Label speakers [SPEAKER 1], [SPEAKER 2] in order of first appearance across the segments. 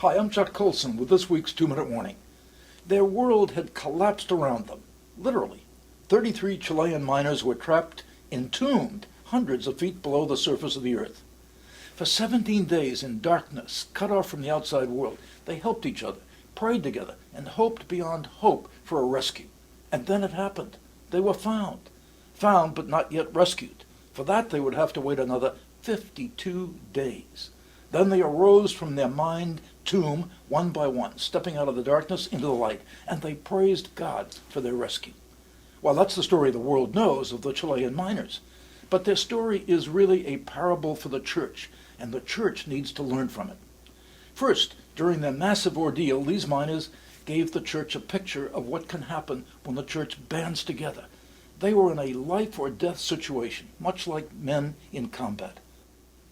[SPEAKER 1] Hi, I'm Chuck Colson with this week's 2-Minute Warning. Their world had collapsed around them, literally. 33 Chilean miners were trapped, entombed, hundreds of feet below the surface of the earth. For 17 days in darkness, cut off from the outside world, they helped each other, prayed together, and hoped beyond hope for a rescue. And then it happened. They were found. Found but not yet rescued. For that they would have to wait another 52 days. Then they arose from their mined tomb one by one, stepping out of the darkness into the light, and they praised God for their rescue. Well, that's the story the world knows of the Chilean miners. But their story is really a parable for the church, and the church needs to learn from it. First, during their massive ordeal, these miners gave the church a picture of what can happen when the church bands together. They were in a life or death situation, much like men in combat.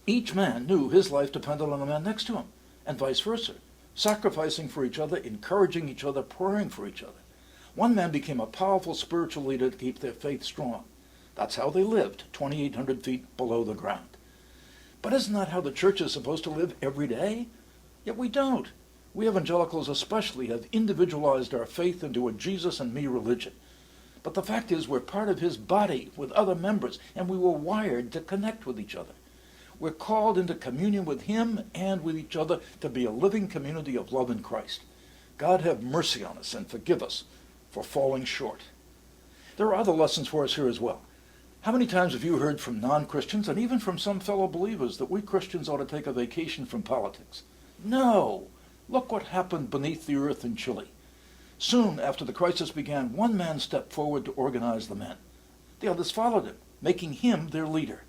[SPEAKER 1] Each man knew his life depended on the man next to him, and vice versa, sacrificing for each other, encouraging each other, praying for each other. One man became a powerful spiritual leader to keep their faith strong. That's how they lived, 2,800 feet below the ground. But isn't that how the church is supposed to live every day? Yet we don't. We evangelicals especially have individualized our faith into a Jesus and me religion. But the fact is we're part of his body with other members, and we were wired to connect with each other. We're called into communion with him and with each other to be a living community of love in Christ. God have mercy on us and forgive us for falling short. There are other lessons for us here as well. How many times have you heard from non-Christians and even from some fellow believers that we Christians ought to take a vacation from politics? No! Look what happened beneath the earth in Chile. Soon after the crisis began, one man stepped forward to organize the men. The others followed him, making him their leader.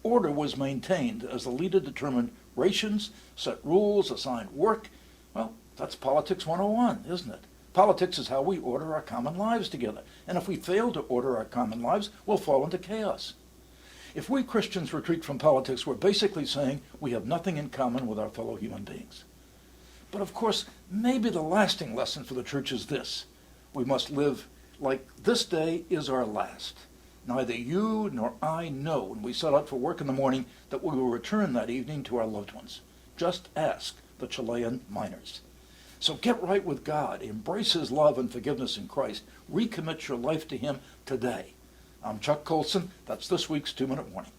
[SPEAKER 1] Order was maintained as the leader determined rations, set rules, assigned work. Well, that's politics 101, isn't it? Politics is how we order our common lives together. And if we fail to order our common lives, we'll fall into chaos. If we Christians retreat from politics, we're basically saying we have nothing in common with our fellow human beings. But of course, maybe the lasting lesson for the church is this. We must live like this day is our last. Neither you nor I know when we set out for work in the morning that we will return that evening to our loved ones. Just ask the Chilean miners. So get right with God, embrace his love and forgiveness in Christ, recommit your life to him today. I'm Chuck Colson. That's this week's 2-Minute Warning.